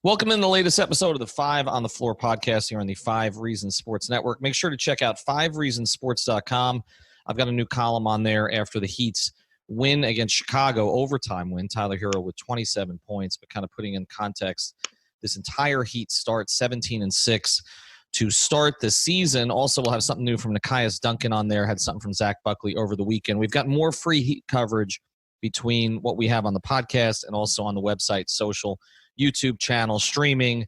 Welcome in the latest episode of the Five on the Floor podcast here on the 5 Reasons Sports Network. Make sure to check out 5reasonsports.com. I've got a new column on there after the Heat's win against Chicago, overtime win. Tyler Hero with 27 points, but kind of putting in context, this entire Heat start 17-6 to start the season. Also, we'll have something new from Nekias Duncan on there. Had something from Zach Buckley over the weekend. We've got more free Heat coverage between what we have on the podcast and also on the website, social, YouTube channel, streaming,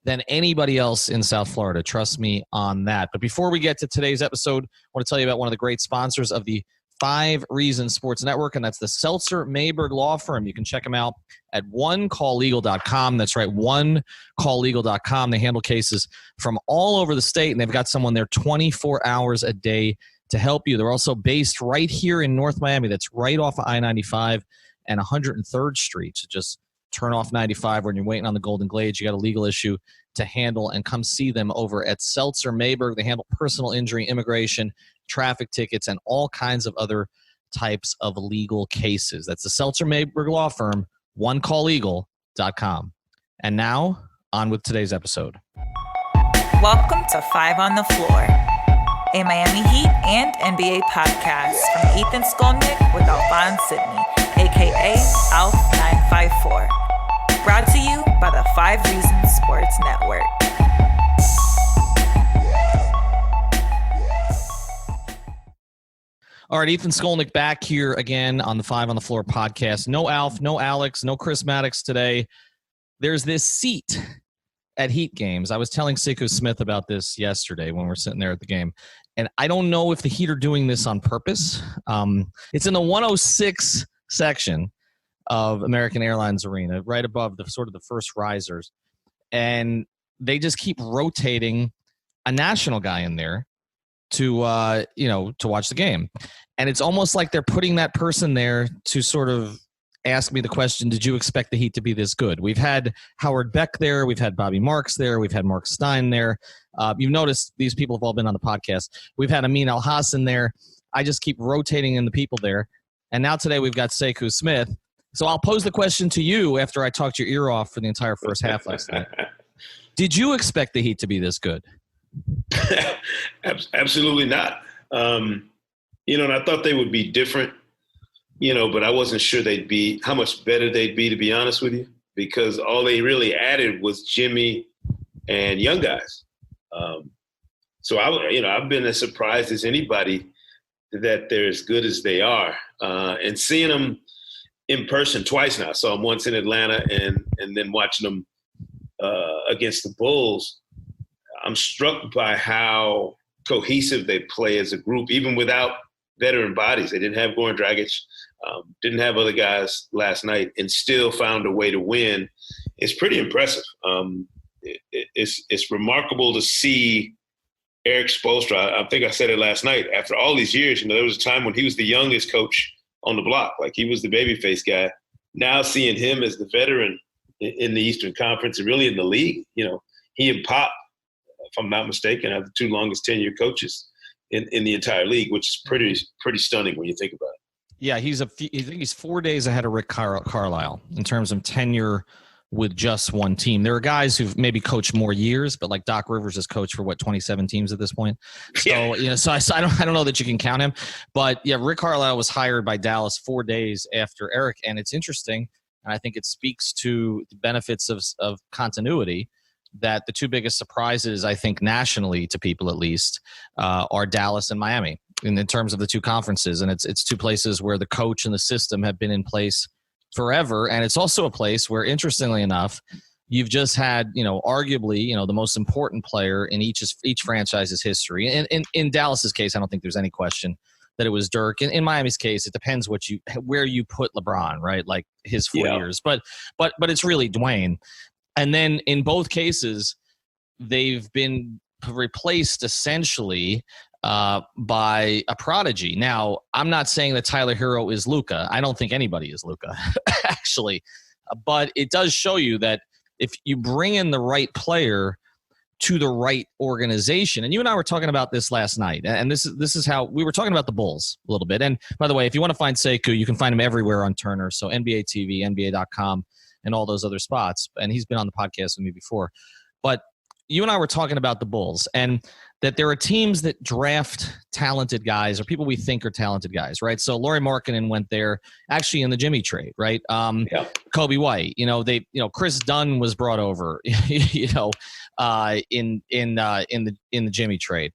than anybody else in South Florida. Trust me on that. But before we get to today's episode, I want to tell you about one of the great sponsors of the 5 Reasons Sports Network, and that's the Seltzer Mayberg Law Firm. You can check them out at onecalllegal.com. That's right, onecalllegal.com. They handle cases from all over the state, and they've got someone there 24 hours a day to help you. They're also based right here in North Miami. That's right off of I-95 and 103rd Street. So just turn off 95 when you're waiting on the Golden Glades. You got a legal issue to handle, and come see them over at Seltzer Mayberg. They handle personal injury, immigration, traffic tickets, and all kinds of other types of legal cases. That's the Seltzer Mayberg Law Firm, onecalllegal.com. And now, on with today's episode. Welcome to 5 on the Floor, a Miami Heat and NBA podcast from Ethan Skolnick with Alphonse Sidney, a.k.a. Alf954. Brought to you by the 5 Reasons Sports Network. All right, Ethan Skolnick back here again on the 5 on the Floor podcast. No Alf, no Alex, no Chris Maddox today. There's this seat at Heat games. I was telling Sekou Smith about this yesterday when we were sitting there at the game, and I don't know if the Heat are doing this on purpose. It's in the 106 section of American Airlines Arena, right above the sort of the first risers, and they just keep rotating a national guy in there to watch the game. And it's almost like they're putting that person there to sort of ask me the question, did you expect the Heat to be this good? We've had Howard Beck there. We've had Bobby Marks there. We've had Mark Stein there. You've noticed these people have all been on the podcast. We've had Amin Al-Hassan there. I just keep rotating in the people there. And now today we've got Sekou Smith. So I'll pose the question to you after I talked your ear off for the entire first half last night. Did you expect the Heat to be this good? Absolutely not. And I thought they would be different, but I wasn't sure how much better they'd be, to be honest with you, because all they really added was Jimmy and young guys. So I've been as surprised as anybody that they're as good as they are. And seeing them in person twice now. I saw them once in Atlanta and then watching them against the Bulls. I'm struck by how cohesive they play as a group, even without veteran bodies. They didn't have Goran Dragic, didn't have other guys last night, and still found a way to win. It's pretty impressive. It's remarkable to see Eric Spoelstra. I think I said it last night. After all these years, there was a time when he was the youngest coach on the block, like he was the babyface guy. Now seeing him as the veteran in the Eastern Conference and really in the league, he and Pop, if I'm not mistaken, are the 2 longest tenure coaches in the entire league, which is pretty stunning when you think about it. Yeah, I think he's 4 days ahead of Rick Carlisle in terms of tenure with just one team. There are guys who've maybe coached more years, but like Doc Rivers has coached for 27 teams at this point. So, so I don't know that you can count him, but yeah, Rick Carlisle was hired by Dallas 4 days after Eric. And it's interesting. And I think it speaks to the benefits of continuity that the 2 biggest surprises, I think nationally to people at least, are Dallas and Miami in terms of the 2 conferences. And it's 2 places where the coach and the system have been in place forever. And it's also a place where, interestingly enough, you've just had, arguably, the most important player in each franchise's history. And in Dallas's case, I don't think there's any question that it was Dirk. In Miami's case, it depends where you put LeBron, right? Like his 4 years. But it's really Dwayne. And then in both cases, they've been replaced essentially by a prodigy. Now, I'm not saying that Tyler Hero is Luka. I don't think anybody is Luka, actually. But it does show you that if you bring in the right player to the right organization, and you and I were talking about this last night, and this is how we were talking about the Bulls a little bit. And by the way, if you want to find Sekou, you can find him everywhere on Turner. So NBA TV, NBA.com. and all those other spots. And he's been on the podcast with me before. But you and I were talking about the Bulls and that there are teams that draft talented guys or people we think are talented guys, right? So Lauri Markkanen went there actually in the Jimmy trade, right? Kobe White, Chris Dunn was brought over, in the Jimmy trade.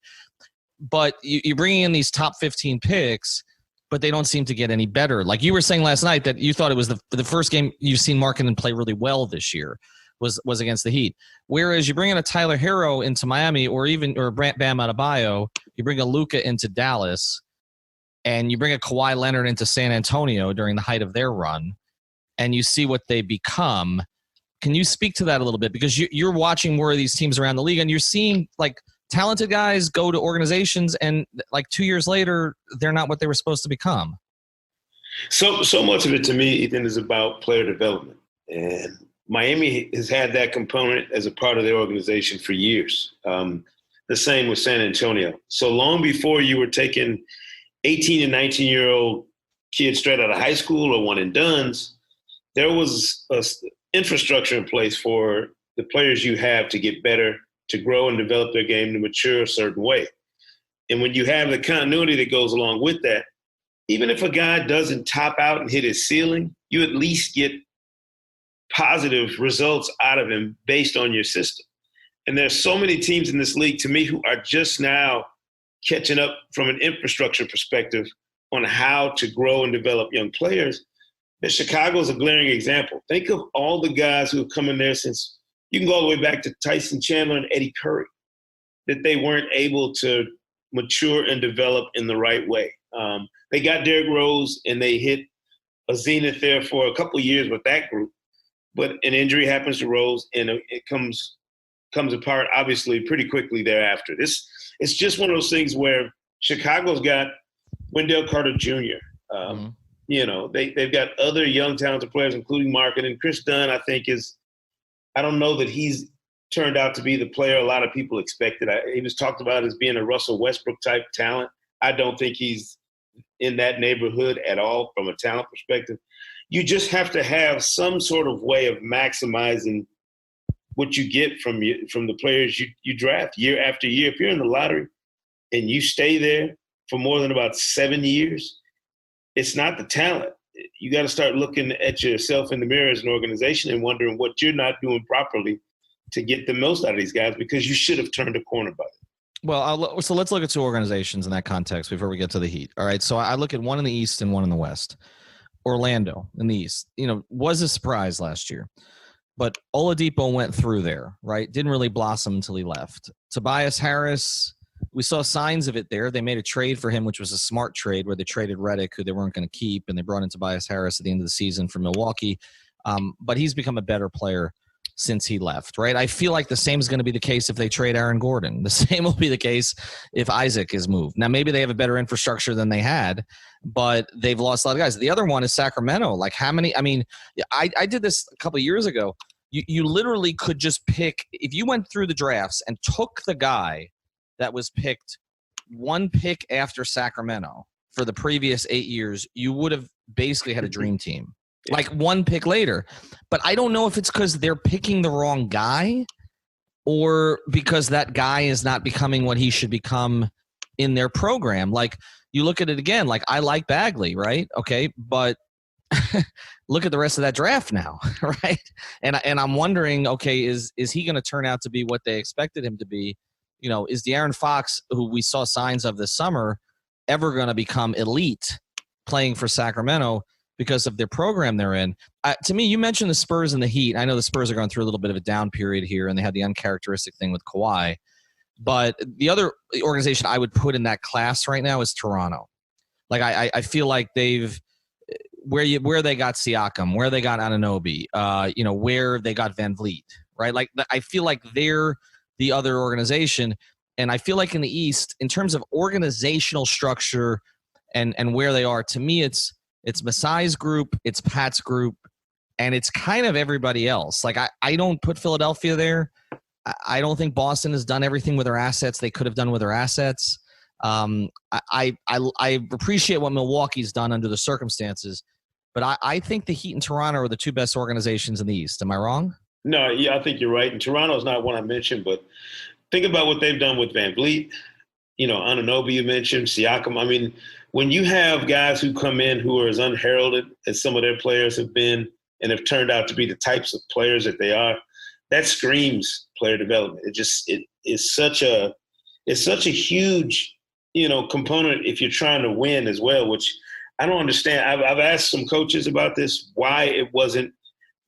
But you're bringing in these top 15 picks, but they don't seem to get any better. Like you were saying last night that you thought it was the first game you've seen Markkanen play really well this year was against the Heat. Whereas you bring in a Tyler Hero into Miami or Bam Adebayo, you bring a Luka into Dallas, and you bring a Kawhi Leonard into San Antonio during the height of their run, and you see what they become. Can you speak to that a little bit? Because you're watching more of these teams around the league, and you're seeing like talented guys go to organizations, and like 2 years later, they're not what they were supposed to become. So much of it to me, Ethan, is about player development. And Miami has had that component as a part of their organization for years. The same with San Antonio. So long before you were taking 18 and 19-year-old kids straight out of high school or one and dones, there was an infrastructure in place for the players you have to get better, to grow and develop their game, to mature a certain way. And when you have the continuity that goes along with that, even if a guy doesn't top out and hit his ceiling, you at least get positive results out of him based on your system. And there's so many teams in this league, to me, who are just now catching up from an infrastructure perspective on how to grow and develop young players. That Chicago is a glaring example. Think of all the guys who have come in there since – you can go all the way back to Tyson Chandler and Eddie Curry, that they weren't able to mature and develop in the right way. They got Derrick Rose, and they hit a zenith there for a couple of years with that group. But an injury happens to Rose, and it comes apart, obviously, pretty quickly thereafter. It's just one of those things where Chicago's got Wendell Carter Jr. They've got other young, talented players, including Markkanen. And Chris Dunn, I think, I don't know that he's turned out to be the player a lot of people expected. He was talked about as being a Russell Westbrook-type talent. I don't think he's in that neighborhood at all from a talent perspective. You just have to have some sort of way of maximizing what you get from the players you draft year after year. If you're in the lottery and you stay there for more than about 7 years, it's not the talent. You got to start looking at yourself in the mirror as an organization and wondering what you're not doing properly to get the most out of these guys, because you should have turned a corner by it. Well, so let's look at two organizations in that context before we get to the Heat. All right, so I look at one in the East and one in the West. Orlando in the East, was a surprise last year, but Oladipo went through there, right? Didn't really blossom until he left. Tobias Harris, we saw signs of it there. They made a trade for him, which was a smart trade where they traded Redick, who they weren't going to keep, and they brought in Tobias Harris at the end of the season from Milwaukee. But he's become a better player since he left, right? I feel like the same is going to be the case if they trade Aaron Gordon. The same will be the case if Isaac is moved. Now, maybe they have a better infrastructure than they had, but they've lost a lot of guys. The other one is Sacramento. Like how many – I mean, I did this a couple of years ago. You literally could just pick – if you went through the drafts and took the guy that was picked one pick after Sacramento for the previous 8 years, you would have basically had a dream team. Like one pick later. But I don't know if it's because they're picking the wrong guy or because that guy is not becoming what he should become in their program. Like you look at it again, like I like Bagley, right? Okay, but look at the rest of that draft now, right? And I'm wondering, okay, is he going to turn out to be what they expected him to be? Is De'Aaron Fox, who we saw signs of this summer, ever going to become elite playing for Sacramento because of their program they're in? To me, you mentioned the Spurs and the Heat. I know the Spurs are going through a little bit of a down period here, and they had the uncharacteristic thing with Kawhi. But the other organization I would put in that class right now is Toronto. Like I feel like they've where they got Siakam, where they got Anunoby, where they got Van Vliet, right? Like I feel like they're the other organization, and I feel like in the East, in terms of organizational structure and where they are, to me, it's Masai's group, it's Pat's group, and it's kind of everybody else. Like I don't put Philadelphia there. I don't think Boston has done everything with their assets they could have done with their assets. I appreciate what Milwaukee's done under the circumstances, But I think the Heat and Toronto are the two best organizations in the East. Am I wrong? No, yeah, I think you're right. And Toronto's not one I mentioned, but think about what they've done with Van Vliet. Anunoby you mentioned, Siakam. I mean, when you have guys who come in who are as unheralded as some of their players have been and have turned out to be the types of players that they are, that screams player development. It is such a huge, component if you're trying to win as well, which I don't understand. I've asked some coaches about this, why it wasn't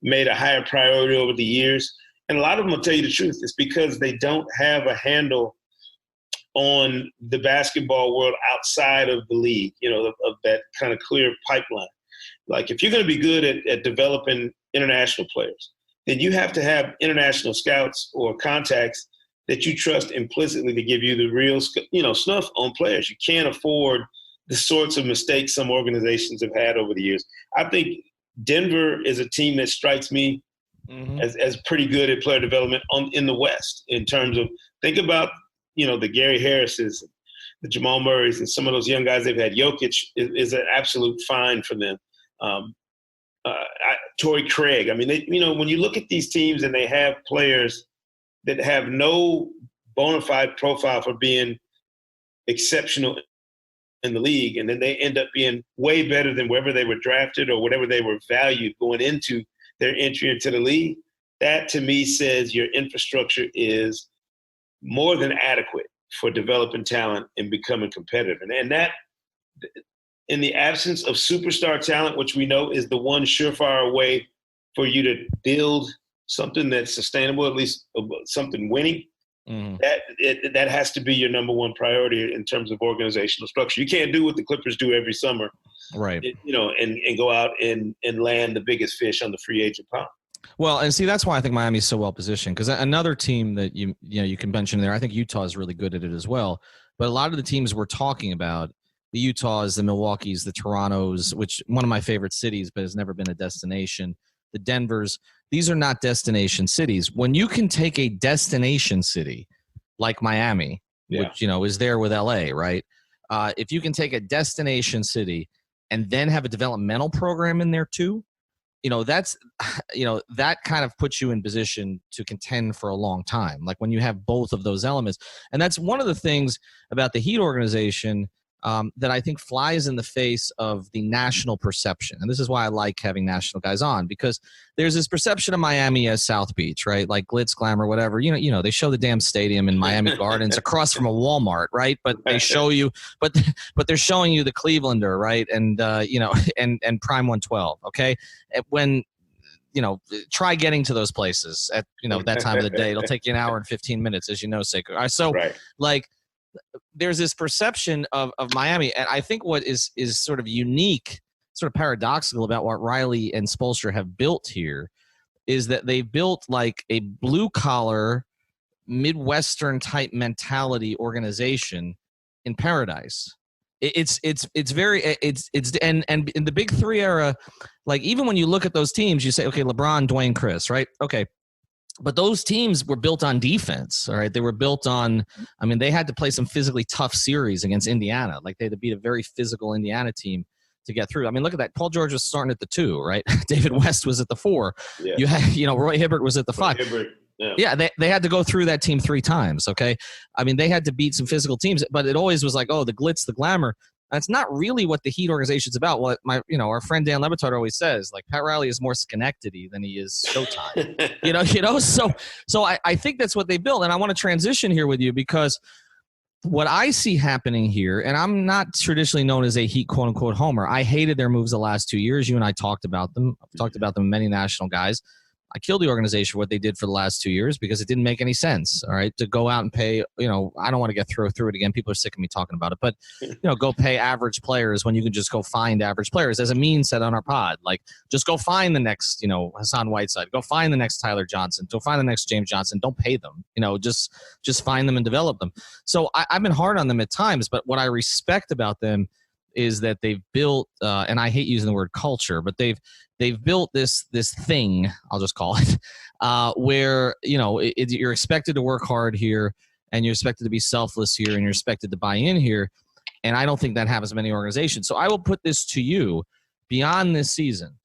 made a higher priority over the years. And a lot of them will tell you the truth. It's because they don't have a handle on the basketball world outside of the league, of that kind of clear pipeline. Like if you're going to be good at developing international players, then you have to have international scouts or contacts that you trust implicitly to give you the real, snuff on players. You can't afford the sorts of mistakes some organizations have had over the years. I think Denver is a team that strikes me as pretty good at player development in the West in terms of, think about, the Gary Harrises, the Jamal Murrays, and some of those young guys they've had. Jokic is an absolute find for them. Torrey Craig. I mean, when you look at these teams and they have players that have no bona fide profile for being exceptional in the league, and then they end up being way better than wherever they were drafted or whatever they were valued going into their entry into the league, that to me says your infrastructure is more than adequate for developing talent and becoming competitive. And that, in the absence of superstar talent, which we know is the one surefire way for you to build something that's sustainable, at least something winning, that has to be your number one priority in terms of organizational structure. You can't do what the Clippers do every summer, right? And go out and land the biggest fish on the free agent pond. Well, and see, that's why I think Miami's so well positioned, because another team that you can mention there, I think Utah is really good at it as well. But a lot of the teams we're talking about, the Utahs, the Milwaukees, the Torontos, which one of my favorite cities, but has never been a destination, the Denvers, these are not destination cities. When you can take a destination city like Miami, which, is there with LA, right? If you can take a destination city and then have a developmental program in there too, that's, that kind of puts you in position to contend for a long time. Like when you have both of those elements. And that's one of the things about the Heat organization that I think flies in the face of the national perception. And this is why I like having national guys on, because there's this perception of Miami as South Beach, right? Like glitz, glamour, whatever. They show the damn stadium in Miami Gardens across from a Walmart, right? But they show you, but they're showing you the Clevelander, right? And and Prime 112, okay? When try getting to those places at that time of the day. It'll take you an hour and 15 minutes, as you know, Sekou. So there's this perception of Miami, and I think what is sort of unique, sort of paradoxical about what Riley and Spoelstra have built here is that they built like a blue-collar, Midwestern type mentality organization in paradise. It's very and in the Big Three era, like even when you look at those teams, you say, okay, LeBron, Dwayne, Chris, right? Okay. But those teams were built on defense, all right? They were built on, they had to play some physically tough series against Indiana. Like they had to beat a very physical Indiana team to get through. Look at that. Paul George was starting at the 2, right? David West was at the 4. Yeah. You had, Roy Hibbert was at the 5. Yeah, they had to go through that team 3 times, okay? They had to beat some physical teams, but it always was like, oh, the glitz, the glamour. That's not really what the Heat organization's about. What our friend Dan Lebitard always says, like Pat Riley is more Schenectady than he is Showtime. So I think that's what they built. And I want to transition here with you because what I see happening here, and I'm not traditionally known as a Heat quote unquote homer. I hated their moves the last 2 years. You and I talked about them. I've talked about them, many national guys. I killed the organization for what they did for the last 2 years because it didn't make any sense, all right, to go out and pay, I don't want to get through it again. People are sick of me talking about it, but, go pay average players when you can just go find average players. As a mean said on our pod, like just go find the next, Hassan Whiteside, go find the next Tyler Johnson, go find the next James Johnson. Don't pay them, just find them and develop them. So I've been hard on them at times, but what I respect about them is that they've built, and I hate using the word culture, but they've built this thing, I'll just call it, where you're expected to work hard here, and you're expected to be selfless here, and you're expected to buy in here. And I don't think that happens in many organizations. So I will put this to you, beyond this season,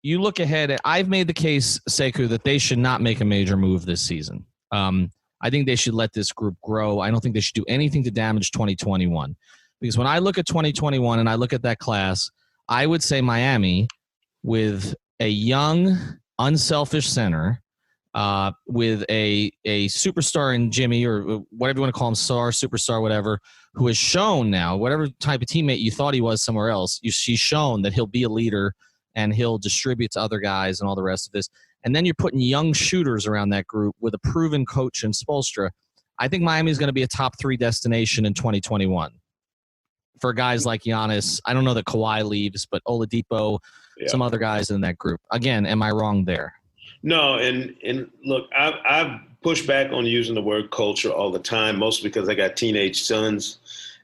you look ahead. I've made the case, Sekou, that they should not make a major move this season. I think they should let this group grow. I don't think they should do anything to damage 2021. Because when I look at 2021 and I look at that class, I would say Miami with a young, unselfish center, with a superstar in Jimmy, or whatever you want to call him, superstar, whatever, who has shown now, whatever type of teammate you thought he was somewhere else, he's shown that he'll be a leader and he'll distribute to other guys and all the rest of this. And then you're putting young shooters around that group with a proven coach in Spoelstra. I think Miami is going to be a top 3 destination in 2021 for guys like Giannis. I don't know that Kawhi leaves, but Oladipo, some other guys in that group. Again, am I wrong there? No, and look, I've pushed back on using the word culture all the time, mostly because I got teenage sons.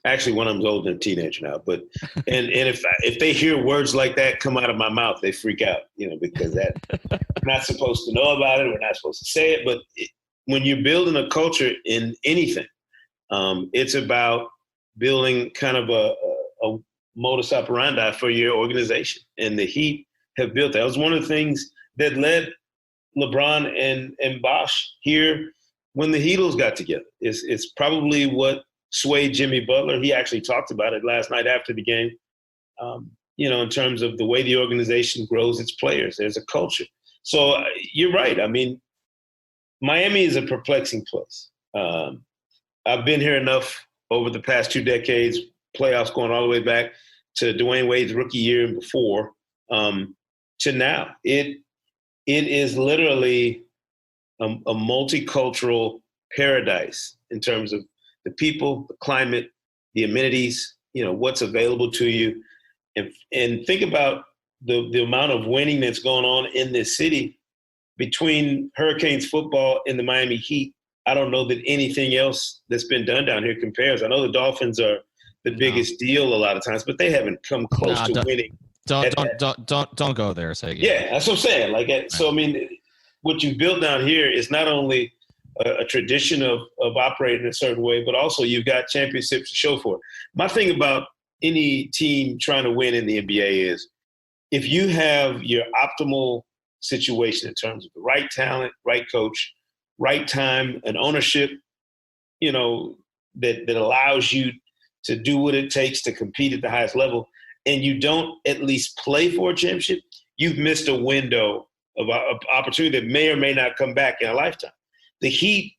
Actually, one of them's older than a teenager now. But and if they hear words like that come out of my mouth, they freak out, because that we're not supposed to know about it. We're not supposed to say it. But when you're building a culture in anything, it's about building kind of a modus operandi for your organization. And the Heat have built that. It was one of the things that led LeBron and Bosh here when the Heatles got together. It's probably what swayed Jimmy Butler. He actually talked about it last night after the game, in terms of the way the organization grows its players. There's a culture. So you're right. I mean, Miami is a perplexing place. I've been here enough over the past 2 decades, playoffs going all the way back to Dwayne Wade's rookie year and before, to now. It is literally a multicultural paradise in terms of the people, the climate, the amenities, what's available to you. And think about the amount of winning that's going on in this city between Hurricanes football and the Miami Heat. I don't know that anything else that's been done down here compares. I know the Dolphins are the biggest deal a lot of times, but they haven't come close to winning. Don't go there. Yeah, that's what I'm saying. So I mean, what you built down here is not only a tradition of operating a certain way, but also you've got championships to show for it. My thing about any team trying to win in the NBA is if you have your optimal situation in terms of the right talent, right coach, right time, and ownership, that allows you to do what it takes to compete at the highest level, and you don't at least play for a championship, you've missed a window of opportunity that may or may not come back in a lifetime. The Heat,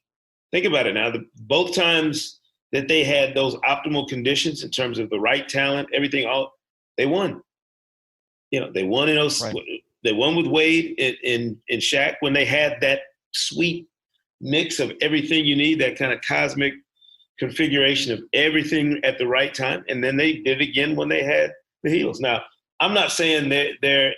think about it now, both times that they had those optimal conditions in terms of the right talent, everything, they won. They won in those. Right. They won with Wade and Shaq when they had that sweet mix of everything you need, that kind of cosmic configuration of everything at the right time. And then they did it again when they had the Heatles. Now, I'm not saying that they're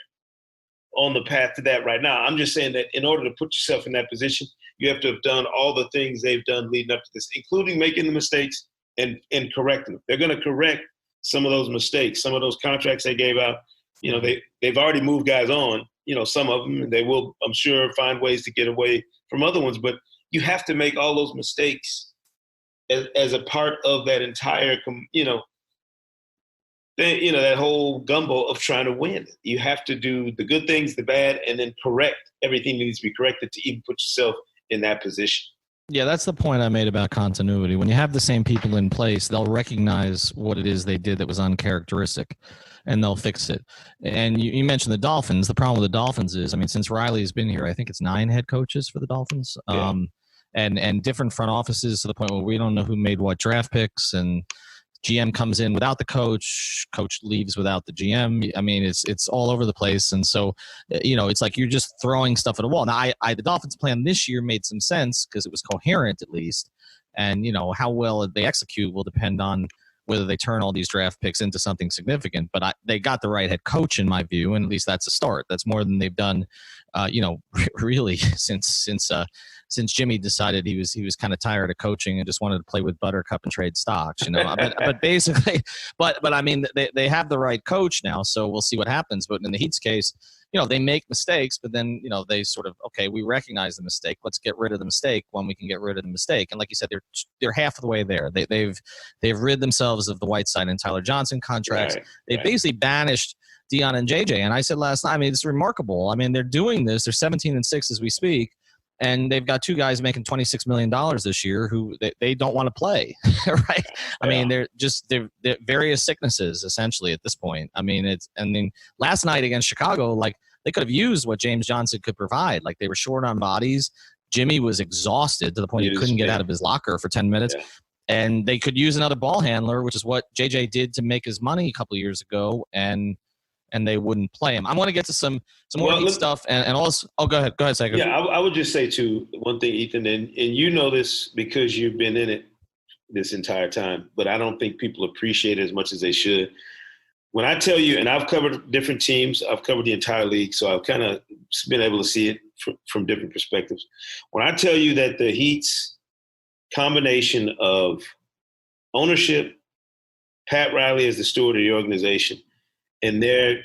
on the path to that right now. I'm just saying that in order to put yourself in that position, you have to have done all the things they've done leading up to this, including making the mistakes and correcting them. They're going to correct some of those mistakes, some of those contracts they gave out. They've already moved guys on, some of them, and they will, I'm sure, find ways to get away from other ones. But you have to make all those mistakes as a part of that entire, that whole gumbo of trying to win. You have to do the good things, the bad, and then correct everything that needs to be corrected to even put yourself in that position. Yeah, that's the point I made about continuity. When you have the same people in place, they'll recognize what it is they did that was uncharacteristic, and they'll fix it. And you mentioned the Dolphins. The problem with the Dolphins is, since Riley's been here, I think it's 9 head coaches for the Dolphins, and different front offices to the point where we don't know who made what draft picks, and GM comes in without the coach leaves without the GM. It's all over the place. And so, it's like you're just throwing stuff at a wall. Now, the Dolphins plan this year made some sense because it was coherent at least. And, how well they execute will depend on whether they turn all these draft picks into something significant. But they got the right head coach in my view, and at least that's a start. That's more than they've done, really since Jimmy decided he was kind of tired of coaching and just wanted to play with Buttercup and trade stocks, but basically, but they have the right coach now, so we'll see what happens. But in the Heat's case, they make mistakes, but then, they sort of, okay, we recognize the mistake. Let's get rid of the mistake when we can get rid of the mistake. And like you said, they're half of the way there. They've rid themselves of the Whiteside and Tyler Johnson contracts. They've basically banished Dion and JJ. And I said last night, I mean, it's remarkable. I mean, they're doing this. They're 17-6 as we speak. And they've got two guys making $26 million this year who they don't want to play, right? I mean, they're various sicknesses essentially at this point. I mean, last night against Chicago, like they could have used what James Johnson could provide. Like they were short on bodies. Jimmy was exhausted to the point he couldn't get out of his locker for 10 minutes. Yeah. And they could use another ball handler, which is what JJ did to make his money a couple of years ago. And they wouldn't play him. I'm going to get to some more stuff and also. Oh, go ahead, Sekou. Yeah, I would just say too one thing, Ethan, and you know this because you've been in it this entire time, but I don't think people appreciate it as much as they should. When I tell you, and I've covered different teams, I've covered the entire league, so I've kind of been able to see it from different perspectives. When I tell you that the Heat's combination of ownership, Pat Riley as the steward of the organization, and they're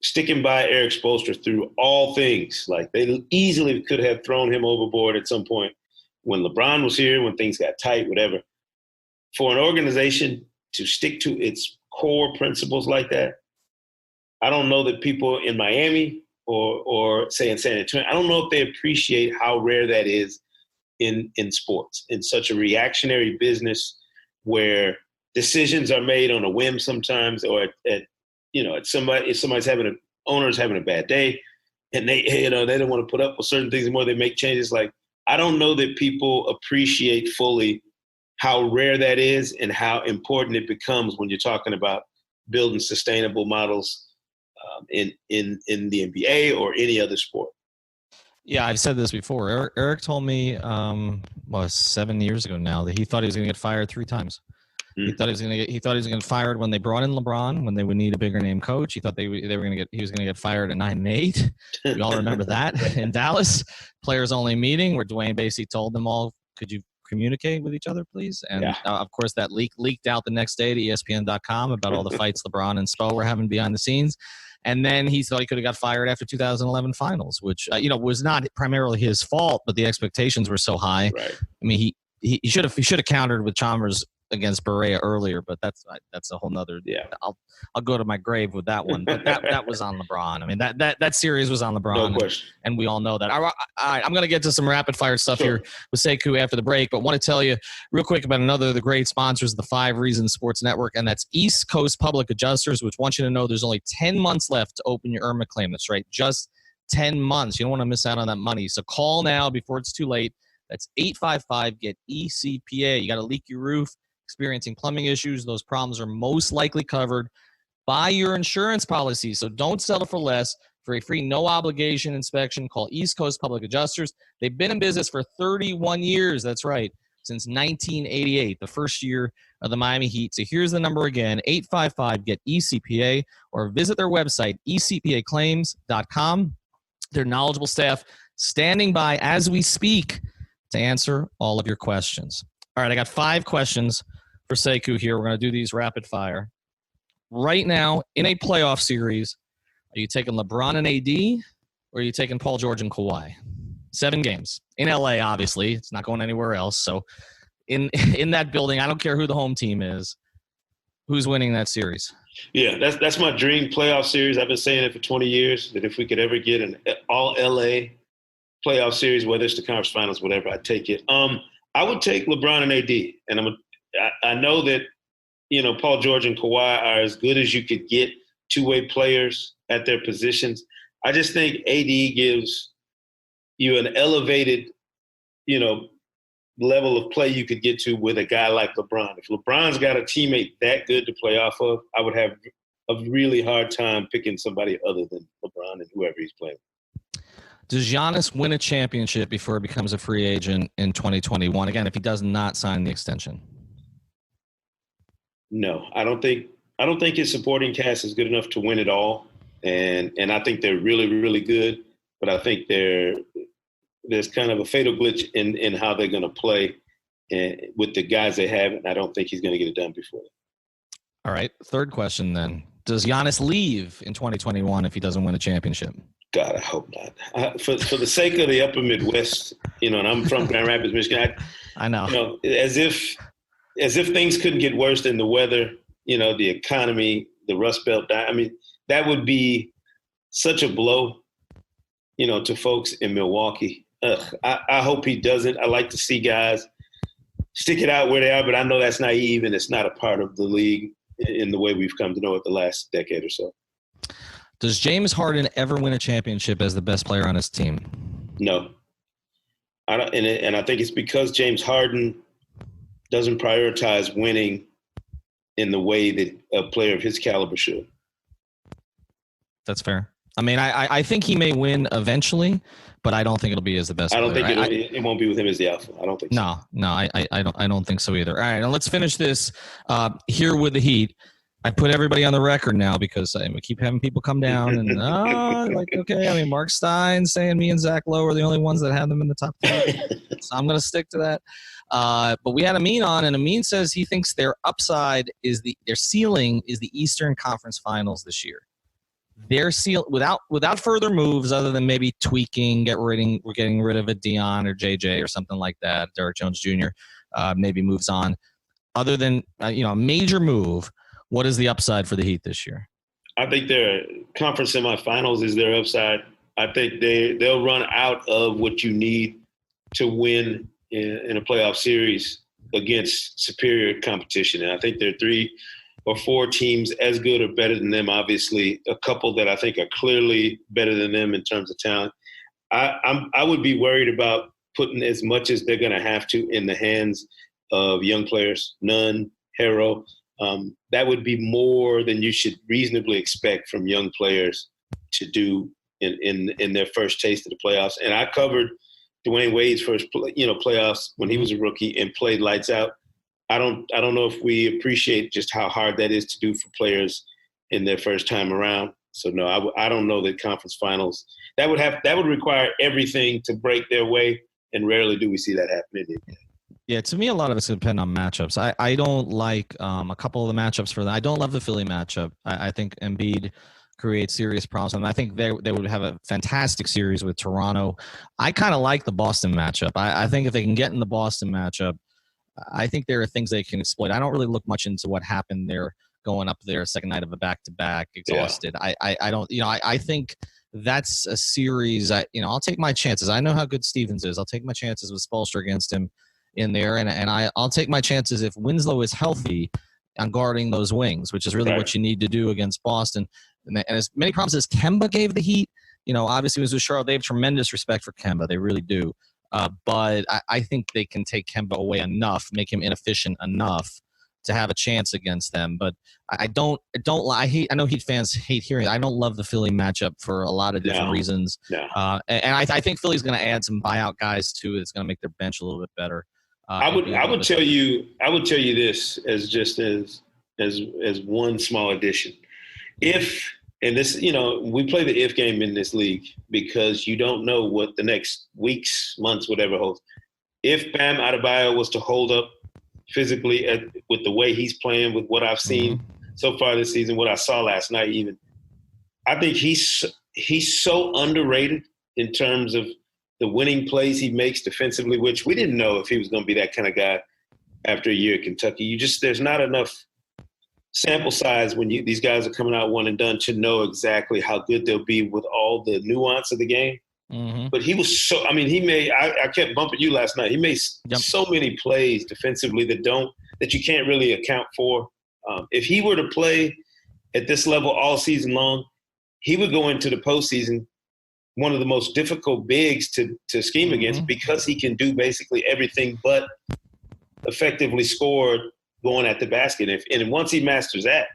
sticking by Eric Spoelstra through all things. Like they easily could have thrown him overboard at some point when LeBron was here, when things got tight, whatever. For an organization to stick to its core principles like that, I don't know that people in Miami or say in San Antonio, I don't know if they appreciate how rare that is in sports, in such a reactionary business where decisions are made on a whim sometimes, or if somebody's owner's having a bad day and they don't want to put up with certain things anymore, they make changes. Like, I don't know that people appreciate fully how rare that is and how important it becomes when you're talking about building sustainable models in the NBA or any other sport. Yeah, I've said this before. Eric told me, 7 years ago now, that he thought he was going to get fired 3 times. He thought he was going to get fired when they brought in LeBron, when they would need a bigger name coach. He thought he was going to get fired at 9-8. We all remember that in Dallas, players only meeting where Dwayne basically told them all, could you communicate with each other, please? And of course that leaked out the next day to ESPN.com about all the fights LeBron and Spo were having behind the scenes. And then he thought he could have got fired after 2011 finals, which, was not primarily his fault, but the expectations were so high. Right. I mean, he should have countered with Chalmers against Berea earlier, but that's a whole nother. Yeah, I'll go to my grave with that one. But that was on LeBron. I mean, that series was on LeBron, no question. And we all know that. All right, I'm going to get to some rapid fire stuff here with Sekou after the break, but want to tell you real quick about another of the great sponsors of the 5 Reasons Sports Network, and that's East Coast Public Adjusters, which wants you to know there's only 10 months left to open your IRMA claim. That's right, just 10 months. You don't want to miss out on that money. So call now before it's too late. That's 855-GET-ECPA. You got to leak your roof, experiencing plumbing issues, those problems are most likely covered by your insurance policy. So don't settle for less. For a free no-obligation inspection, call East Coast Public Adjusters. They've been in business for 31 years. That's right, since 1988, the first year of the Miami Heat. So here's the number again, 855-GET-ECPA, or visit their website, ecpaclaims.com. Their knowledgeable staff standing by as we speak to answer all of your questions. All right, I got 5 questions for Sekou here. We're going to do these rapid fire. Right now, in a playoff series, are you taking LeBron and AD, or are you taking Paul George and Kawhi? 7 games. In LA, obviously. It's not going anywhere else. So in that building, I don't care who the home team is, who's winning that series? Yeah, that's my dream playoff series. I've been saying it for 20 years, that if we could ever get an all-LA playoff series, whether it's the conference finals, whatever, I'd take it. I would take LeBron and AD, and I know that, Paul George and Kawhi are as good as you could get two-way players at their positions. I just think AD gives you an elevated, level of play you could get to with a guy like LeBron. If LeBron's got a teammate that good to play off of, I would have a really hard time picking somebody other than LeBron and whoever he's playing. Does Giannis win a championship before he becomes a free agent in 2021? Again, if he does not sign the extension. No, I don't think his supporting cast is good enough to win it all. And I think they're really, really good. But I think there's kind of a fatal glitch in how they're going to play with the guys they have. And I don't think he's going to get it done before that. All right. 3rd question then. Does Giannis leave in 2021 if he doesn't win a championship? God, I hope not. For the sake of the upper Midwest, and I'm from Grand Rapids, Michigan. I know. As if things couldn't get worse than the weather, the economy, the Rust Belt. I mean, that would be such a blow, to folks in Milwaukee. I hope he doesn't. I like to see guys stick it out where they are, but I know that's naive and it's not a part of the league in the way we've come to know it the last decade or so. Does James Harden ever win a championship as the best player on his team? No. I don't, and I think it's because James Harden doesn't prioritize winning in the way that a player of his caliber should. That's fair. I mean, I think he may win eventually, but I don't think it'll be as the best. I don't think it won't be with him as the alpha. I don't think so. No, I don't think so either. All right, now let's finish this here with the Heat. I put everybody on the record now because we keep having people come down and okay. I mean, Mark Stein saying me and Zach Lowe are the only ones that have them in the top 10. So I'm going to stick to that. But we had Amin on, and Amin says he thinks their upside is their ceiling is the Eastern Conference Finals this year. Their without further moves other than maybe tweaking, we're getting rid of a Dion or JJ or something like that. Derek Jones Jr. Maybe moves on. Other than a major move, what is the upside for the Heat this year? I think their conference semifinals is their upside. I think they'll run out of what you need to win in a playoff series against superior competition, and I think there are 3 or 4 teams as good or better than them. Obviously, a couple that I think are clearly better than them in terms of talent. I would be worried about putting as much as they're going to have to in the hands of young players. Nunn, Harrell. That would be more than you should reasonably expect from young players to do in their first taste of the playoffs. And I covered Dwayne Wade's first playoffs when he was a rookie and played lights out. I don't know if we appreciate just how hard that is to do for players in their first time around. So no, I don't know that conference finals that would require everything to break their way, and rarely do we see that happen in the NBA. Yeah, to me, a lot of it's going to depend on matchups. I don't like a couple of the matchups for them. I don't love the Philly matchup. I think Embiid creates serious problems, and I think they would have a fantastic series with Toronto. I kind of like the Boston matchup. I think if they can get in the Boston matchup, I think there are things they can exploit. I don't really look much into what happened there going up there second night of a back-to-back, exhausted. Yeah. I don't, I think that's a series. I'll take my chances. I know how good Stevens is. I'll take my chances with Spoelstra against him in there, and I'll take my chances if Winslow is healthy on guarding those wings, which is really what you need to do against Boston. And as many problems as Kemba gave the Heat, obviously it was with Charlotte. They have tremendous respect for Kemba. They really do. But I think they can take Kemba away enough, make him inefficient enough to have a chance against them. But I know Heat fans hate hearing it. I don't love the Philly matchup for a lot of different reasons. No. And I think Philly's going to add some buyout guys too. It's going to make their bench a little bit better. I would tell you this as just as one small addition. If, and this, we play the if game in this league because you don't know what the next weeks, months, whatever holds. If Bam Adebayo was to hold up physically with the way he's playing, with what I've seen so far this season, what I saw last night even, I think he's so underrated in terms of the winning plays he makes defensively, which we didn't know if he was going to be that kind of guy after a year at Kentucky. There's not enough sample size when these guys are coming out one and done to know exactly how good they'll be with all the nuance of the game. Mm-hmm. But he was I kept bumping you last night. He made so many plays defensively that you can't really account for. If he were to play at this level all season long, he would go into the postseason one of the most difficult bigs to scheme against because he can do basically everything but effectively score going at the basket. And once he masters that,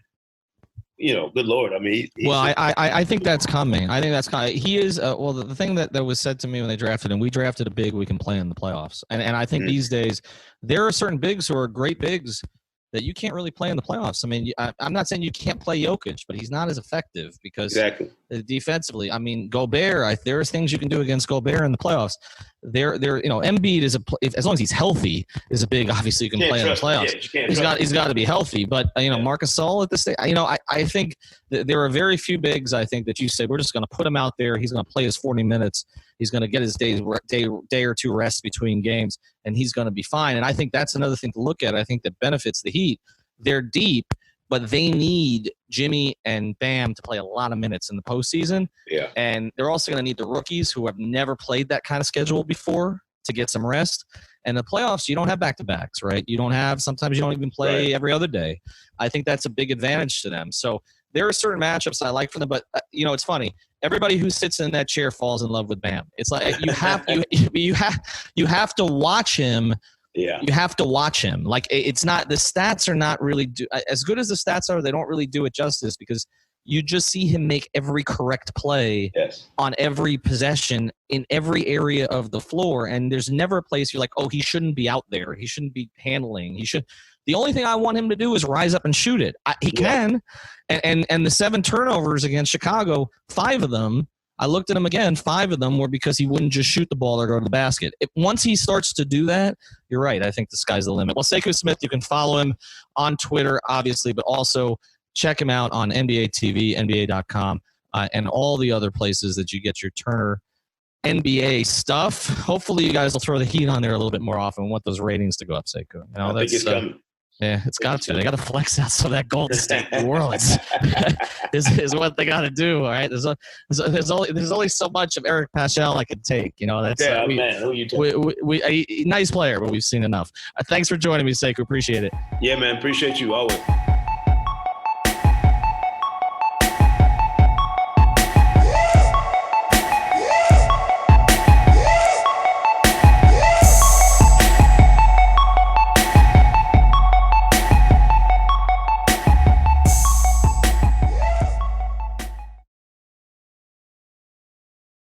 good Lord. I mean, I think that's coming. I think that's coming. He is, the thing that was said to me when they drafted him, we drafted a big we can play in the playoffs. And I think these days there are certain bigs who are great bigs that you can't really play in the playoffs. I mean, I'm not saying you can't play Jokic, but he's not as effective because defensively, I mean, Gobert, there's things you can do against Gobert in the playoffs. Embiid is as long as he's healthy, is a big. Obviously, you can play in the playoffs. Yeah, he's got to be healthy. But Marcus Gasol at this stage, I think there are very few bigs. I think that you say we're just going to put him out there. He's going to play his 40 minutes. He's going to get his day or two rest between games, and he's going to be fine. And I think that's another thing to look at. I think that benefits the Heat. They're deep, but they need Jimmy and Bam to play a lot of minutes in the postseason. Yeah. And they're also going to need the rookies who have never played that kind of schedule before to get some rest. And the playoffs, you don't have back-to-backs, right? Sometimes you don't even play every other day. I think that's a big advantage to them. So there are certain matchups I like for them, but it's funny. Everybody who sits in that chair falls in love with Bam. It's like you have to watch him. Yeah. You have to watch him. Like, it's not, the stats are not really as good as the stats are. They don't really do it justice because you just see him make every correct play on every possession in every area of the floor. And there's never a place you're like, oh, he shouldn't be out there. He shouldn't be handling. The only thing I want him to do is rise up and shoot it. He can. And the 7 turnovers against Chicago, 5 of them, I looked at him again, 5 of them were because he wouldn't just shoot the ball or go to the basket. Once he starts to do that, you're right. I think the sky's the limit. Well, Sekou Smith, you can follow him on Twitter, obviously, but also check him out on NBA TV, NBA.com, and all the other places that you get your Turner NBA stuff. Hopefully you guys will throw the heat on there a little bit more often. We want those ratings to go up, Sekou. I think it's coming. Yeah, it's got to. They got to flex out some of that Golden State New Orleans is what they got to do. All right, there's only so much of Eric Paschal I could take. That's man. Who you nice player, but we've seen enough. Thanks for joining me, Sekou. Appreciate it. Yeah, man. Appreciate you always.